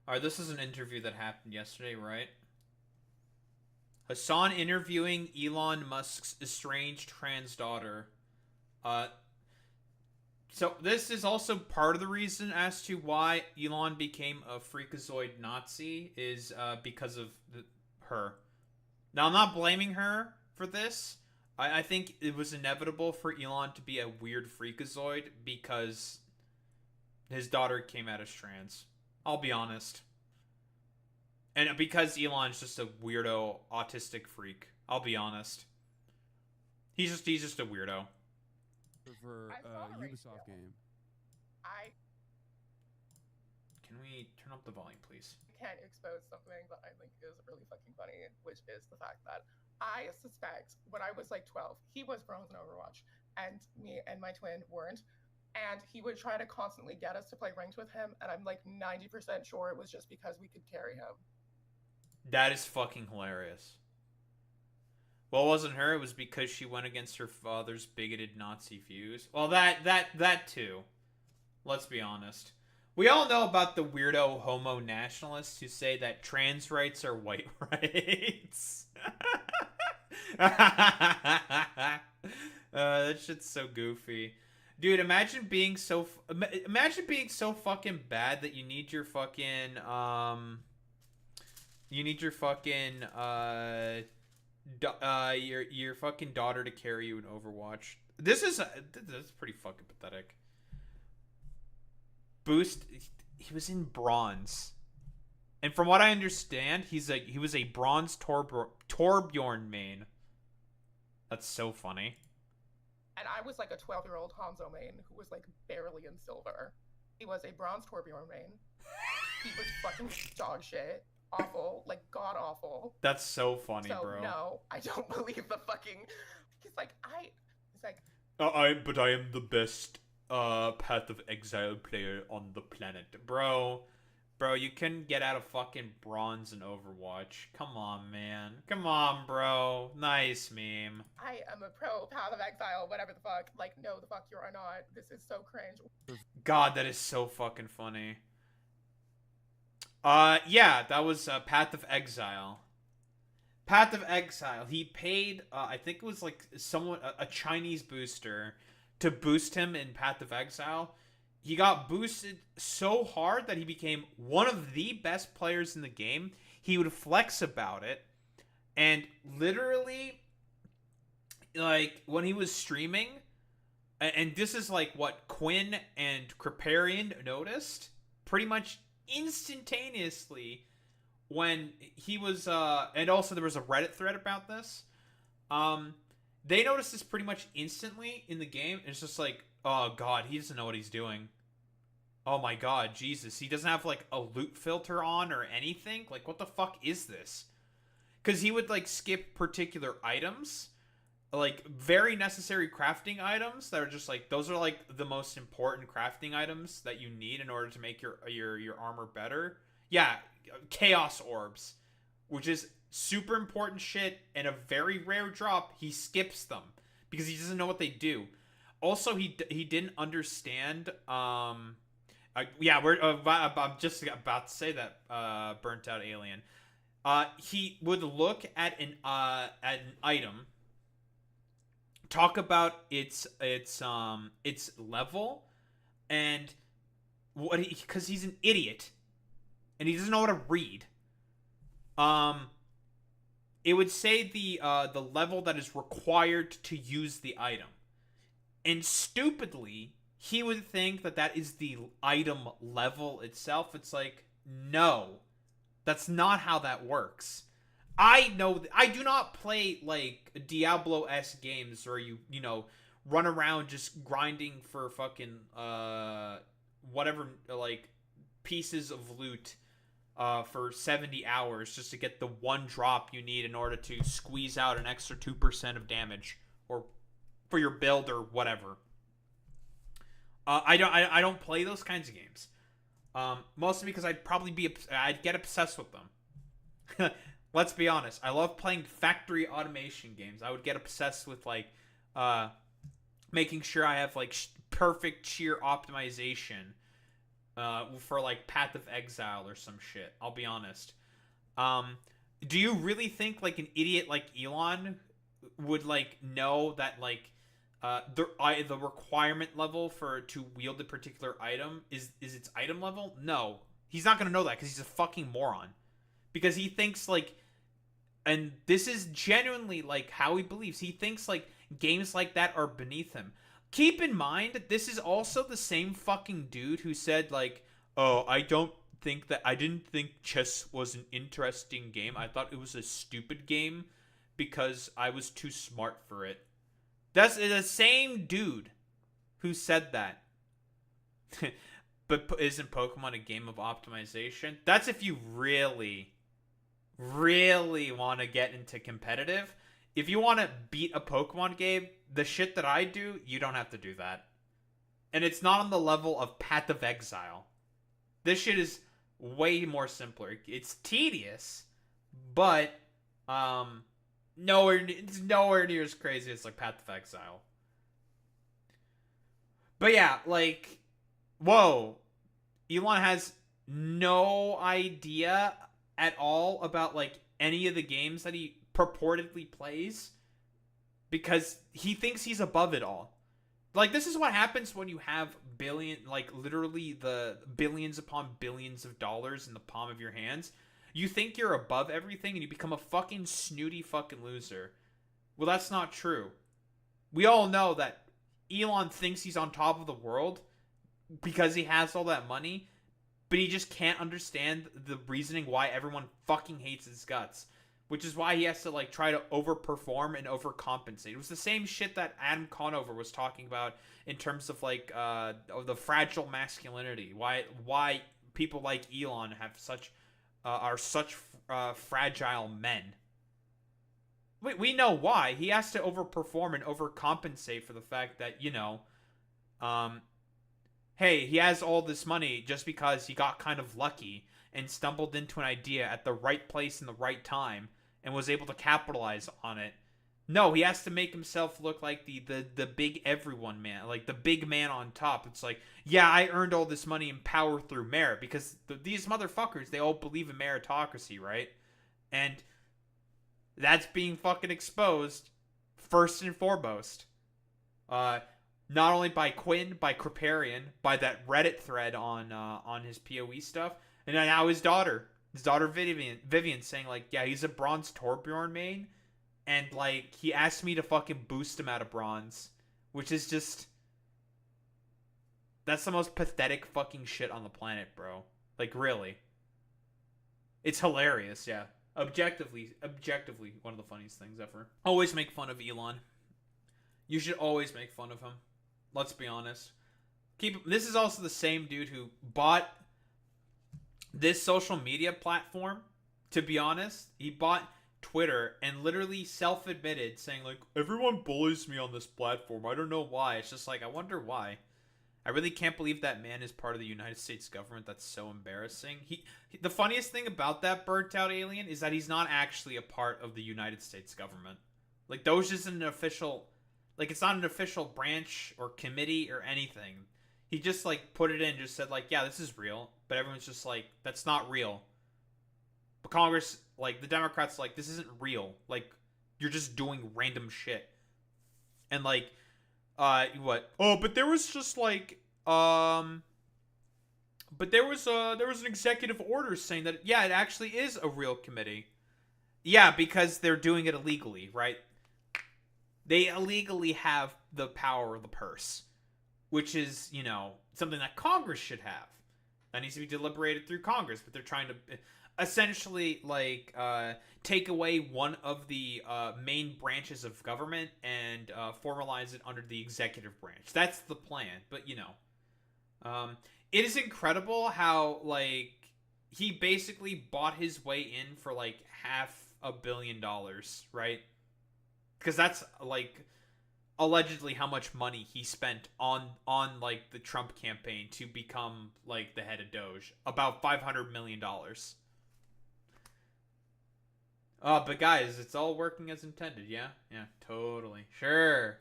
Alright, this is an interview that happened yesterday, right? Hassan interviewing Elon Musk's estranged trans daughter. Uh, so this is also part of the reason as to why Elon became a freakazoid Nazi is because of her. Now I'm not blaming her for this. I think it was inevitable for Elon to be a weird freakazoid because his daughter came out as trans. I'll be honest. And because Elon's just a weirdo autistic freak. I'll be honest. He's just a weirdo. For I saw the Ubisoft ratio. game. I Can we turn up the volume, please? can't expose something that I think is really fucking funny, which is the fact that I suspect when I was like 12, he was bronze in Overwatch, and me and my twin weren't. And he would try to constantly get us to play ranked with him, and I'm like 90% sure it was just because we could carry him. That is fucking hilarious. Well, it wasn't her. It was because she went against her father's bigoted Nazi views. Well, that too. Let's be honest. We all know about the weirdo homo nationalists who say that trans rights are white rights. That shit's so goofy. Dude, imagine being so fucking bad that you need your fucking your fucking daughter to carry you in Overwatch. This is pretty fucking pathetic. Boost, he was in bronze, and from what I understand, he was a bronze Torbjorn main. That's so funny. And I was like a 12-year-old Hanzo main who was like barely in silver. He was a bronze Torbjorn main. He was fucking dog shit. Awful. Like god awful. That's so funny, So bro. no, I don't believe the fucking he's like But I am the best Path of Exile player on the planet, bro. Bro, you couldn't get out of fucking bronze in Overwatch. Come on, man. Come on, bro. Nice meme. I am a pro Path of Exile, whatever the fuck. Like, no, the fuck you are not. This is so cringe. God, that is so fucking funny. Yeah, that was Path of Exile. Path of Exile. He paid, I think it was like a Chinese booster to boost him in Path of Exile. He got boosted so hard that he became one of the best players in the game. He would flex about it. And literally, like, when he was streaming, and this is like what Quinn and Kriparian noticed, pretty much instantaneously when he was, and also there was a Reddit thread about this. They noticed this pretty much instantly in the game. It's just like, oh god, he doesn't know what he's doing. Oh my god, Jesus. He doesn't have like a loot filter on or anything. Like, what the fuck is this? Because he would like skip particular items, like very necessary crafting items that are just like, those are like the most important crafting items that you need in order to make your armor better. Yeah, chaos orbs, which is super important shit and a very rare drop. He skips them because he doesn't know what they do. Also, he didn't understand yeah, I'm just about to say that burnt out alien. He would look at an item, talk about its level, and what because he's an idiot, and he doesn't know how to read. Um, it would say the level that is required to use the item, and stupidly he would think that that is the item level itself. It's like, no, that's not how that works. I know I do not play like Diablo-esque games where you know run around just grinding for fucking whatever like pieces of loot for 70 hours just to get the one drop you need in order to squeeze out an extra 2% of damage or for your build or whatever. I don't play those kinds of games. Mostly because I'd get obsessed with them. Let's be honest. I love playing factory automation games. I would get obsessed with like making sure I have like perfect shear optimization for like Path of Exile or some shit. I'll be honest. Do you really think like an idiot like Elon would like know that like the requirement level for to wield a particular item is its item level? No, he's not gonna know that because he's a fucking moron. Because he thinks like, and this is genuinely like how he believes. He thinks like games like that are beneath him. Keep in mind, this is also the same fucking dude who said like, "Oh, I didn't think chess was an interesting game. I thought it was a stupid game because I was too smart for it." That's the same dude who said that. But isn't Pokemon a game of optimization? That's if you really, really want to get into competitive. If you want to beat a Pokemon game, the shit that I do, you don't have to do that. And it's not on the level of Path of Exile. This shit is way more simpler. It's tedious, but it's nowhere near as crazy as like Path of Exile. But yeah, like, whoa, Elon has no idea at all about like any of the games that he purportedly plays because he thinks he's above it all. Like, this is what happens when you have literally the billions upon billions of dollars in the palm of your hands. You think you're above everything and you become a fucking snooty fucking loser. Well, that's not true. We all know that Elon thinks he's on top of the world because he has all that money, but he just can't understand the reasoning why everyone fucking hates his guts. Which is why he has to like try to overperform and overcompensate. It was the same shit that Adam Conover was talking about in terms of like the fragile masculinity. Why people like Elon have are such fragile men. We know why. He has to overperform and overcompensate for the fact that, hey, he has all this money just because he got kind of lucky and stumbled into an idea at the right place in the right time and was able to capitalize on it. No, he has to make himself look like the big everyone man, like the big man on top. It's like, yeah, I earned all this money and power through merit because these motherfuckers, they all believe in meritocracy, right? And that's being fucking exposed first and foremost. Not only by Quinn, by Kriparian, by that Reddit thread on his POE stuff, and now his daughter Vivian saying like, yeah, he's a bronze Torbjorn main, and like he asked me to fucking boost him out of bronze, which is just, that's the most pathetic fucking shit on the planet, bro. Like, really, it's hilarious. Yeah, objectively, one of the funniest things ever. Always make fun of Elon. You should always make fun of him. Let's be honest. This is also the same dude who bought this social media platform. To be honest, he bought Twitter and literally self-admitted saying like, everyone bullies me on this platform. I don't know why. It's just like, I wonder why. I really can't believe that man is part of the United States government. That's so embarrassing. The funniest thing about that burnt out alien is that he's not actually a part of the United States government. Like, those isn't an official, like, it's not an official branch or committee or anything. He just like put it in, just said like, yeah, this is real, but everyone's just like, that's not real. But Congress, like the Democrats, like, this isn't real. Like, you're just doing random shit. And like, what? Oh, but there was just like, but there was an executive order saying that, yeah, it actually is a real committee. Yeah, because they're doing it illegally, right? They illegally have the power of the purse, which is, something that Congress should have. That needs to be deliberated through Congress, but they're trying to essentially like take away one of the main branches of government and formalize it under the executive branch. That's the plan. But it is incredible how like he basically bought his way in for like $500 million, right? Because that's like allegedly how much money he spent on like the Trump campaign to become like the head of Doge. About $500 million. But guys, it's all working as intended, yeah? Yeah, totally. Sure.